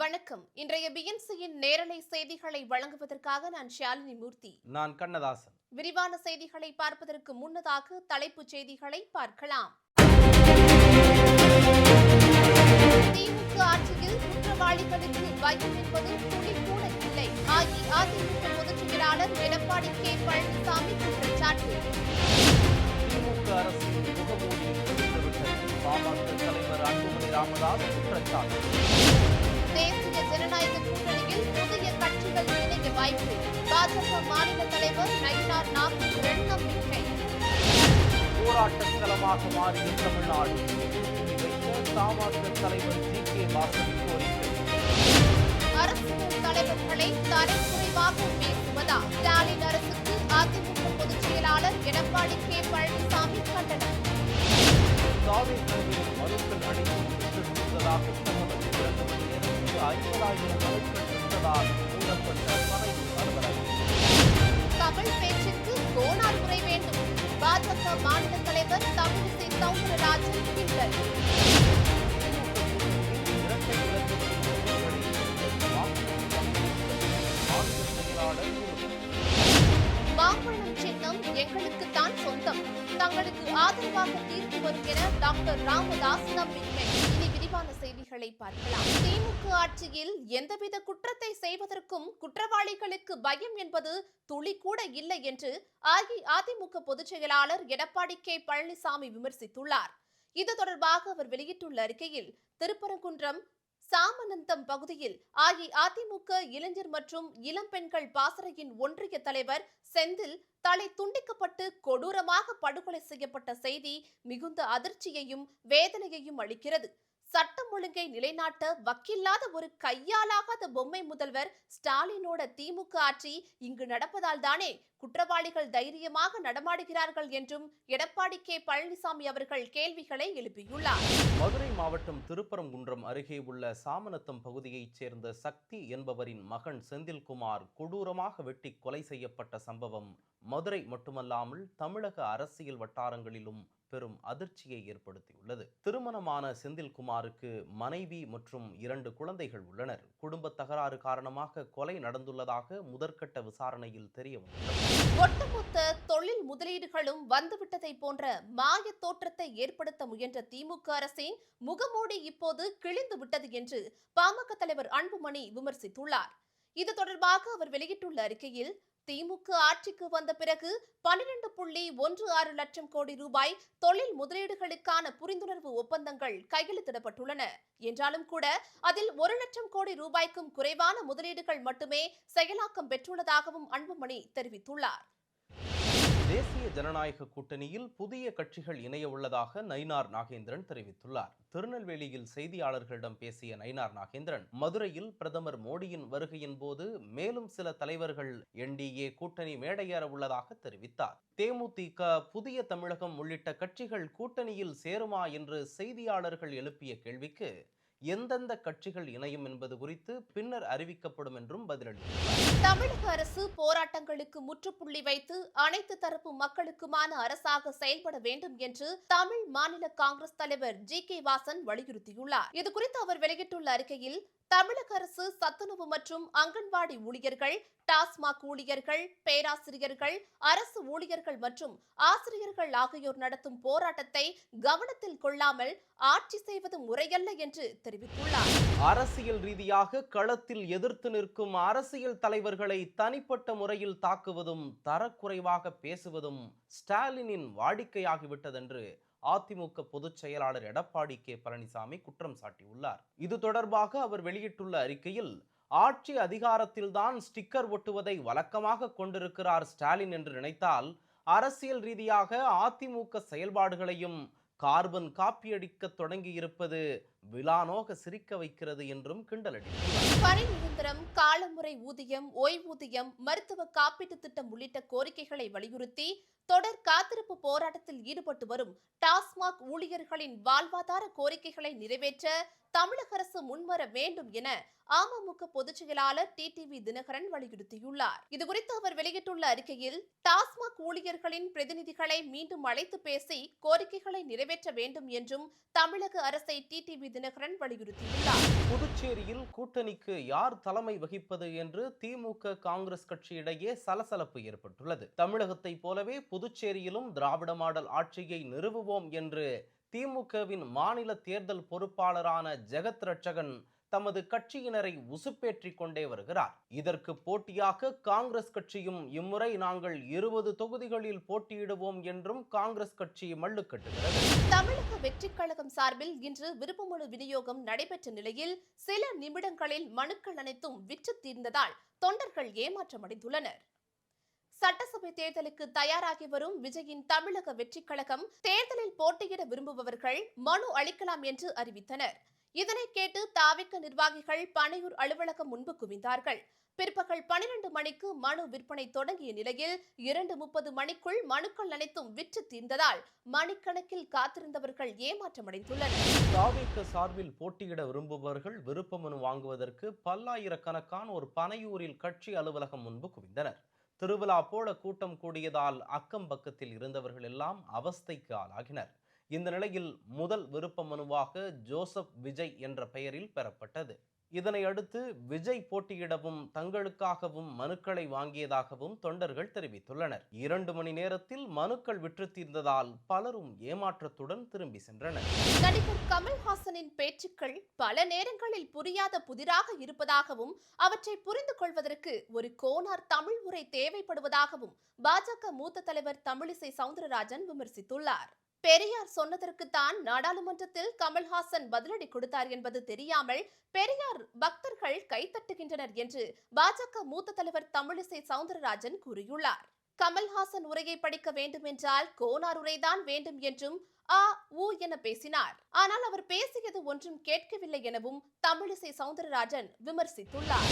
வணக்கம். இன்றைய பிஎன்சியின் நேரலை செய்திகளை வழங்குவதற்காக நான் ஷாலினி மூர்த்தி. நான் கண்ணதாசன். விரிவான செய்திகளை பார்ப்பதற்கு முன்னதாக தலைப்புச் செய்திகளை பார்க்கலாம். திமுக ஆட்சியில் குற்றவாளிகளுக்கு பயம் என்பது துளி கூட இல்லை. அஇஅதிமுக பொதுச் செயலாளர் எடப்பாடி கே பழனிசாமி குற்றச்சாட்டு. திமுக அரசின் முகமூடி பாமக தலைவர் அன்புமணி ராமதாஸ் குற்றச்சாட்டு. தேசிய ஜனநாயக கூட்டணியில் புதிய கட்சிகள் இணைய வாய்ப்பு. பாஜக மாநில தலைவர் நயினார் நாகேந்திரன் நம்பிக்கை. போராட்டக் களமாக மாறிய தமிழ்நாடு பாமக தலைவர் ஜி.கே. வாசன் கோரிக்கை. அரசியல் தலைவர்களை தரக்குறைவாக பேசுவதா? ஸ்டாலின் அரசுக்கு அதிமுக பொதுச் செயலாளர் எடப்பாடி கே பழனிசாமி கண்டனம். மனுக்கள் அளித்ததாக தகவல். 2 மணி நேரத்தில் 50,000 மனுக்கள் இருந்ததால் மூடப்பட்ட பதவி அலுவலகம். தமிழ் பேச்சுக்கு கோணார் முறை வேண்டும். பாஜக மாநில தலைவர் தமிழிசை சவுந்தரராஜன் கிண்டல். மாம்பழம் சின்னம் எங்களுக்குத்தான் சொந்தம். தங்களுக்கு ஆதரவாக தீர்ப்பு வரும் என டாக்டர் ராமதாஸ் நம்பிக்கை. இனி விரிவான செய்திகளை பார்க்கலாம். திமுக ஆட்சியில் எந்தவித குற்றத்தை செய்வதற்கும் குற்றவாளிகளுக்கு பயம் என்பது துளி கூட இல்லை என்று அஇஅதிமுக பொதுச் செயலாளர் எடப்பாடி கே பழனிசாமி விமர்சித்துள்ளார். இது தொடர்பாக அவர் வெளியிட்டுள்ள அறிக்கையில், திருப்பரங்குன்றம் சாமநந்தம் பகுதியில் அஇஅதிமுக இளைஞர் மற்றும் இளம்பெண்கள் பாசறையின் ஒன்றிய தலைவர் செந்தில் தலை துண்டிக்கப்பட்டு கொடூரமாக படுகொலை செய்யப்பட்ட செய்தி மிகுந்த அதிர்ச்சியையும் வேதனையையும் அளிக்கிறது. சட்டம் ஒழுங்கை நிலைநாட்ட வக்கில்லாத ஒரு கையாலாகாத பொம்மை முதல்வர் ஸ்டாலினோட திமுக ஆட்சி இங்கு நடப்பதால் தானே குற்றவாளிகள் தைரியமாக நடமாடுகிறார்கள் என்றும் எடப்பாடி கே பழனிசாமி அவர்கள் கேள்விகளை எழுப்பியுள்ளார். மதுரை மாவட்டம் திருப்பரங்குன்றம் அருகே உள்ள சாமநத்தம் பகுதியைச் சேர்ந்த சக்தி என்பவரின் மகன் செந்தில்குமார் கொடூரமாக வெட்டி கொலை செய்யப்பட்ட சம்பவம் மதுரை மட்டுமல்லாமல் தமிழக அரசியல் வட்டாரங்களிலும் பெரும் அதிர்ச்சியை ஏற்படுத்தியுள்ளது. திருமணமான செந்தில்குமாருக்கு மனைவி மற்றும் 2 குழந்தைகள் உள்ளனர். குடும்ப தகராறு காரணமாக கொலை நடந்துள்ளதாக முதற்கட்ட விசாரணையில் தெரிய வந்துள்ளது. ஒட்டுமொத்த தொழில் முதலீடுகளும் வந்துவிட்டதை போன்ற மாய தோற்றத்தை ஏற்படுத்த முயன்ற திமுக அரசின் முகமூடி இப்போது கிழிந்து விட்டது என்று பாமக தலைவர் அன்புமணி விமர்சித்துள்ளார். இது தொடர்பாக அவர் வெளியிட்டுள்ள அறிக்கையில், திமுக ஆட்சிக்கு வந்த பிறகு 12.16 லட்சம் கோடி ரூபாய் தொழில் முதலீடுகளுக்கான புரிந்துணர்வு ஒப்பந்தங்கள் கையெழுத்திடப்பட்டுள்ளன என்றாலும் கூட அதில் 1 லட்சம் கோடி ரூபாய்க்கும் குறைவான முதலீடுகள் மட்டுமே செயலாக்கம் பெற்றுள்ளதாகவும் அன்புமணி தெரிவித்துள்ளார். தேசிய ஜனநாயக கூட்டணியில் புதிய கட்சிகள் இணைய உள்ளதாக நயினார் நாகேந்திரன் தெரிவித்துள்ளார். திருநெல்வேலியில் செய்தியாளர்களிடம் பேசிய நயினார் நாகேந்திரன், மதுரையில் பிரதமர் மோடியின் வருகையின் போது மேலும் சில தலைவர்கள் என்டிஏ கூட்டணி மேடையேற உள்ளதாக தெரிவித்தார். தேமுதிக, புதிய தமிழகம் உள்ளிட்ட கட்சிகள் கூட்டணியில் சேருமா என்று செய்தியாளர்கள் எழுப்பிய கேள்விக்கு எந்தெந்த கட்சிகள் இணையும் என்பது குறித்து பின்னர் அறிவிக்கப்படும் என்றும் பதிலளித்தார். தமிழக அரசு போராட்டங்களுக்கு முற்றுப்புள்ளி வைத்து அனைத்து தரப்பு மக்களுக்குமான அரசாக செயல்பட வேண்டும் என்று தமிழ் மாநில காங்கிரஸ் தலைவர் ஜி.கே. வாசன் வலியுறுத்தியுள்ளார். இதுகுறித்து அவர் வெளியிட்டுள்ள அறிக்கையில், தமிழக அரசு சத்துணவு மற்றும் அங்கன்வாடி ஊழியர்கள், டாஸ்மாக் ஊழியர்கள், பேராசிரியர்கள், அரசு ஊழியர்கள் மற்றும் ஆசிரியர்கள் ஆகியோர் நடத்தும் போராட்டத்தை கவனத்தில் கொள்ளாமல் ஆட்சி செய்வது முறையல்ல என்று தெரிவித்துள்ளார். அரசியல் ரீதியாக களத்தில் எதிர்த்து நிற்கும் அரசியல் தலைவர்களை தனிப்பட்ட முறையில் தாக்குவதும் தரக்குறைவாக பேசுவதும் ஸ்டாலினின் வாடிக்கையாகிவிட்டதென்று அதிமுக பொதுச் செயலாளர் எடப்பாடி கே பழனிசாமி குற்றம் சாட்டியுள்ளார். இது தொடர்பாக அவர் வெளியிட்டுள்ள அறிக்கையில், ஆட்சி அதிகாரத்தில்தான் ஸ்டிக்கர் ஒட்டுவதை வழக்கமாக கொண்டிருக்கிறார் ஸ்டாலின் என்று நினைத்தால் அரசியல் ரீதியாக அதிமுக செயல்பாடுகளையும் கார்பன் காப்பியடிக்க தொடங்கி இருப்பது விலானோக சிரிக்க வைக்கிறது என்றும் கிண்டலடித்தார். பணி நிரந்தரம், காலமுறை ஊதியம், ஓய்வூதியம், மருத்துவ காப்பீட்டு திட்டம் உள்ளிட்ட கோரிக்கைகளை வலியுறுத்தி தொடர் காத்திருப்பு போராட்டத்தில் ஈடுபட்டு வரும் டாஸ்மாக் ஊழியர்களின் வாழ்வாதார கோரிக்கைகளை நிறைவேற்ற தமிழக அரசு முன்வர வேண்டும் என அமமுக பொதுச் செயலாளர் டிடிவி தினகரன் வலியுறுத்தியுள்ளார். இதுகுறித்து அவர் வெளியிட்டுள்ள அறிக்கையில், டாஸ்மாக் ஊழியர்களின் பிரதிநிதிகளை மீண்டும் அழைத்து பேசி கோரிக்கைகளை நிறைவேற்ற வேண்டும் என்றும் தமிழக அரசை டிடிவி தினகரன் வலியுறுத்தியுள்ளார். புதுச்சேரியில் கூட்டணிக்கு யார் தலைமை வகிப்பது என்று திமுக காங்கிரஸ் கட்சியிடையே சலசலப்பு ஏற்பட்டுள்ளது. தமிழகத்தைப் போலவே புதுச்சேரியிலும் திராவிட மாடல் ஆட்சியை நிறுவுவோம் என்று திமுகவின் மாநில தேர்தல் பொறுப்பாளரான ஜெகத் ரட்சகன் தமது கட்சியினரை உசுப்பேற்றிக் கொண்டே வருகிறார். இதற்கு போட்டியாக காங்கிரஸ் கட்சியும் இம்முறை நாங்கள் 20 தொகுதிகளில் போட்டியிடுவோம் என்றும் காங்கிரஸ் கட்சி மல்லு கட்டுகிறது. தமிழக வெற்றிக் கழகம் சார்பில் இன்று விருப்பமனு விநியோகம் நடைபெற்ற நிலையில் சில நிமிடங்களில் மனுக்கள் அனைத்தும் விற்று தீர்ந்ததால் தொண்டர்கள் ஏமாற்றமடைந்துள்ளனர். சட்டசபை தேர்தலுக்கு தயாராகி வரும் விஜயின் தமிழக வெற்றிக் கழகம் தேர்தலில் போட்டியிட விரும்புபவர்கள் மனு அளிக்கலாம் என்று அறிவித்தனர். இதனை கேட்டு தாவிக நிர்வாகிகள் பனையூர் அலுவலகம் முன்பு குவிந்தார்கள். பிற்பகல் 12 மணிக்கு மனு விற்பனை தொடங்கிய நிலையில் 2:30 மணிக்குள் மனுக்கள் அனைத்தும் விற்று தீர்ந்ததால் மணிக்கணக்கில் காத்திருந்தவர்கள் ஏமாற்றமடைந்துள்ளனர். தாவிக சார்பில் போட்டியிட விரும்புபவர்கள் விருப்ப மனு வாங்குவதற்கு பல்லாயிரக்கணக்கானோர் பனையூரில் கட்சி அலுவலகம் முன்பு குவிந்தனர். திருவிழா போல கூட்டம் கூடியதால் அக்கம் பக்கத்தில் இருந்தவர்கள் எல்லாம் அவஸ்தைக்கு ஆளாகினர். இந்த நிலையில் முதல் விருப்ப மனுவாக ஜோசப் விஜய் என்ற பெயரில் பெறப்பட்டது. இதனை அடுத்து விஜய் போட்டியிடவும் தங்களுக்காகவும் மனுக்களை வாங்கியதாகவும் தொண்டர்கள் தெரிவித்துள்ளனர். 2 மணி நேரத்தில் மனுக்கள் விற்று தீர்ந்ததால் பலரும் ஏமாற்றத்துடன் திரும்பி சென்றனர். நடிகர் கமல்ஹாசனின் பேச்சுக்கள் பல நேரங்களில் புரியாத புதிராக இருப்பதாகவும் அவற்றை புரிந்து கொள்வதற்கு ஒரு கோனார் தமிழ் உரை தேவைப்படுவதாகவும் பாஜக மூத்த தலைவர் தமிழிசை சவுந்தரராஜன் விமர்சித்துள்ளார். பெரியார் சொன்னதற்குத்தான் நாடாளுமன்றத்தில் கமல்ஹாசன் பதிலடி கொடுத்தார் என்பது தெரியாமல் பெரியார் பக்தர்கள் கைத்தட்டுகின்றனர் என்று பாஜக மூத்த தலைவர் தமிழிசை சவுந்தரராஜன் கூறியுள்ளார். கமல்ஹாசன் உரையை படிக்க வேண்டும் என்றால் கோனார் உரைதான் வேண்டும் என்றும் என பேசினார். ஆனால் அவர் பேசியது ஒன்றும் கேட்கவில்லை எனவும் தமிழிசை சவுந்தரராஜன் விமர்சித்துள்ளார்.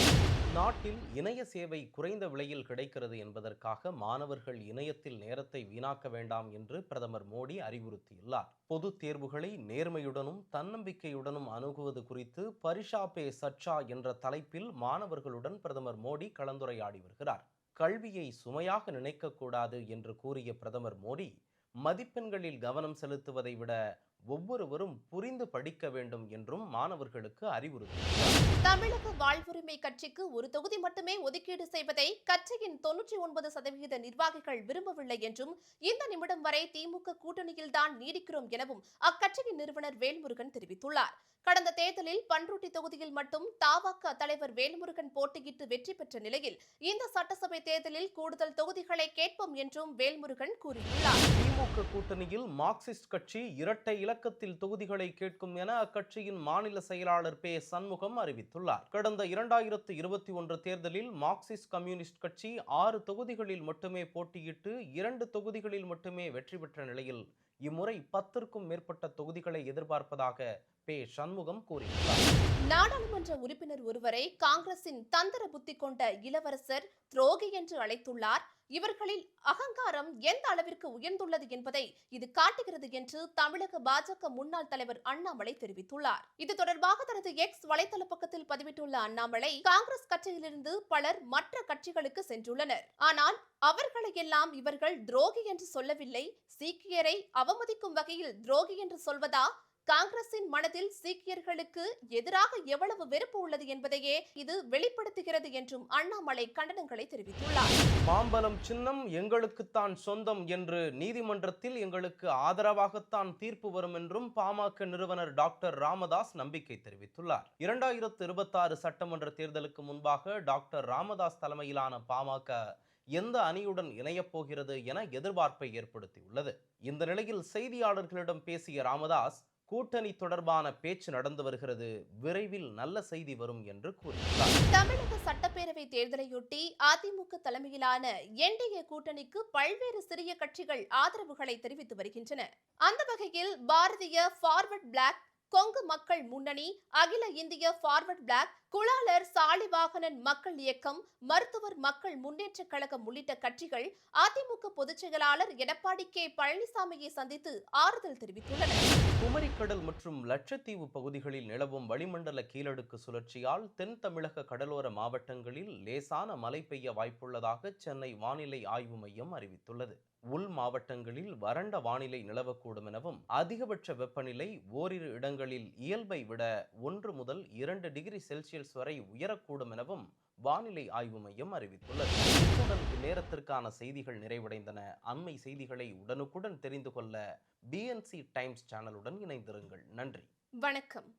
நாட்டில் இணைய சேவை குறைந்த விலையில் கிடைக்கிறது என்பதற்காக மாணவர்கள் இணையத்தில் நேரத்தை வீணாக்க வேண்டாம் என்று பிரதமர் மோடி அறிவுறுத்தியுள்ளார். பொது தேர்வுகளை நேர்மையுடனும் தன்னம்பிக்கையுடனும் அணுகுவது குறித்து பரிஷா பே சர்ச்சா என்ற தலைப்பில் மாணவர்களுடன் பிரதமர் மோடி கலந்துரையாடி வருகிறார். கல்வியை சுமையாக நினைக்கக்கூடாது என்று கூறிய பிரதமர் மோடி மதிப்பெண்களில் கவனம் செலுத்துவதை விட ஒவ்வொருவரும் புரிந்து படிக்க வேண்டும் என்றும் மாணவர்களுக்கு அறிவுறுத்தினார். தமிழக வாழ்வுரிமை கட்சிக்கு ஒரு தொகுதி மட்டுமே ஒதுக்கீடு செய்வதை கட்சியின் 99% நிர்வாகிகள் விரும்பவில்லை என்றும் இந்த நிமிடம் வரை திமுக கூட்டணியில்தான் நீடிக்கிறோம் எனவும் அக்கட்சியின் நிறுவனர் வேல்முருகன் தெரிவித்துள்ளார். கடந்த தேர்தலில் பண்ருட்டி தொகுதியில் மட்டும் தவாக தலைவர் வேல்முருகன் போட்டியிட்டு வெற்றி பெற்ற நிலையில் இந்த சட்டசபை தேர்தலில் கூடுதல் தொகுதிகளை கேட்போம் என்றும் வேல்முருகன் கூறியுள்ளார். திமுக கூட்டணியில் மார்க்சிஸ்ட் கட்சி இரட்டை இலக்கத்தில் தொகுதிகளை கேட்கும் என அக்கட்சியின் மாநில செயலாளர் பே சண்முகம் அறிவித்துள்ளார். கடந்த 2021 தேர்தலில் மார்க்சிஸ்ட் கம்யூனிஸ்ட் கட்சி 6 தொகுதிகளில் மட்டுமே போட்டியிட்டு 2 தொகுதிகளில் மட்டுமே வெற்றி பெற்ற நிலையில் இம்முறை 10க்கும் மேற்பட்ட தொகுதிகளை எதிர்பார்ப்பதாக பே சண்முகம் கூறியுள்ளார். நாடாளுமன்ற உறுப்பினர் ஒருவரை காங்கிரசின் தந்திர புத்தி கொண்ட இளவரசர் துரோகி என்று அழைத்துள்ளார். இவர்களில் அகங்காரம் எந்த அளவிற்கு உயர்ந்துள்ளது என்பதை இது காட்டுகிறது என்று தமிழக பாஜக முன்னாள் தலைவர் அண்ணாமலை தெரிவித்துள்ளார். இது தொடர்பாக தனது எக்ஸ் வலைதள பக்கத்தில் பதிவிட்டுள்ள அண்ணாமலை, காங்கிரஸ் கட்சியிலிருந்து பலர் மற்ற கட்சிகளுக்கு சென்றுள்ளனர். ஆனால் அவர்களை எல்லாம் இவர்கள் துரோகி என்று சொல்லவில்லை. சீக்கியரை அவமதிக்கும் வகையில் துரோகி என்று சொல்வதா? காங்கிரசின் மனதில் சீக்கியர்களுக்கு எதிராக எவ்வளவு வெறுப்பு உள்ளது என்பதையே இது வெளிப்படுத்துகிறது என்றும் அண்ணாமலை கண்டனங்களை தெரிவித்துள்ளார். மாம்பலம் சின்னம் எங்களுக்குத்தான் சொந்தம் என்று நீதிமன்றத்தில் எங்களுக்கு ஆதரவாகத்தான் தீர்ப்பு வரும் என்றும் பாமக நிறுவனர் டாக்டர் ராமதாஸ் நம்பிக்கை தெரிவித்துள்ளார். 2026 சட்டமன்ற தேர்தலுக்கு முன்பாக டாக்டர் ராமதாஸ் தலைமையிலான பாமக எந்த அணியுடன் இணையப் போகிறது என எதிர்பார்ப்பை ஏற்படுத்தியுள்ளது. இந்த நிலையில் செய்தியாளர்களிடம் பேசிய ராமதாஸ், கூட்டணி தொடர்பான பேச்சு நடந்து வருகிறது, விரைவில் நல்ல செய்தி வரும் என்று கூறினார். தமிழக சட்டப்பேரவை தேர்தலையொட்டி அதிமுக தலைமையிலான என்டிஏ கூட்டணிக்கு பல்வேறு சிறிய கட்சிகள் ஆதரவுகளை தெரிவித்து வருகின்றன. அந்த வகையில் பாரதிய ஃபார்வர்ட் பிளாக், கொங்கு மக்கள் முன்னணி, அகில இந்திய ஃபார்வர்ட் பிளாக், குளாலர் சாலிவாகனன் மக்கள் இயக்கம், மருத்துவர் மக்கள் முன்னேற்ற கழகம் உள்ளிட்ட கட்சிகள் அதிமுக பொதுச் செயலாளர் எடப்பாடி கே பழனிசாமியை சந்தித்து ஆறுதல் தெரிவித்துள்ளனர். குமரிக்கடல் மற்றும் லட்சத்தீவு பகுதிகளில் நிலவும் வளிமண்டல கீழடுக்கு சுழற்சியால் தென் தமிழக கடலோர மாவட்டங்களில் லேசான மழை பெய்ய வாய்ப்புள்ளதாக சென்னை வானிலை ஆய்வு மையம் அறிவித்துள்ளது. உள் மாவட்டங்களில் வறண்ட வானிலை நிலவக்கூடும் எனவும் அதிகபட்ச வெப்பநிலை ஓரிரு இடங்களில் இயல்பை விட 1 முதல் 2 டிகிரி செல்சியஸ் வரை உயரக்கூடும் எனவும் வானிலை ஆய்வு மையம் அறிவித்துள்ளது. இத்துடன் இந்நேரத்திற்கான செய்திகள் நிறைவடைந்தன. அண்மை செய்திகளை உடனுக்குடன் தெரிந்து கொள்ள BNC டைம்ஸ் சேனலுடன் இணைந்திருங்கள். நன்றி. வணக்கம்.